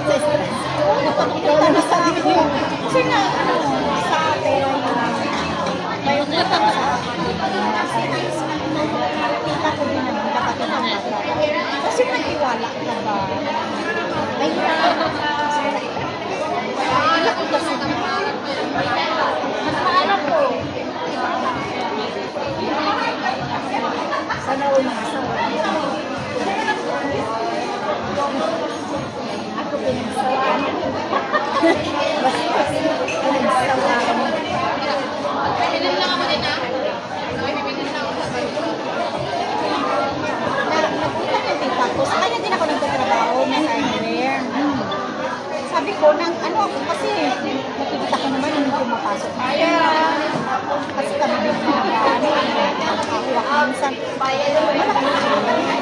sa stress. Napakita na sa akin. Kasi na, sa pera yun. May utang sa akin. Kita ko din ang kapatid ng bata. Kasi nagtiwala ka ba? Ay, wala ko kasi. Ano po? Sana all ako pinagsawaan. Basta pinagsawaan. Pwede lang ako din ah. Bibigyan lang ako sa bayo. Nagpunta ng tita ko. Sa kanya din ako nagtatrabaho ng hardware. Sabi ko, ano ako kasi, nakikita ko naman hindi pumapasok. Kasi kami din na ako minsan. Malaki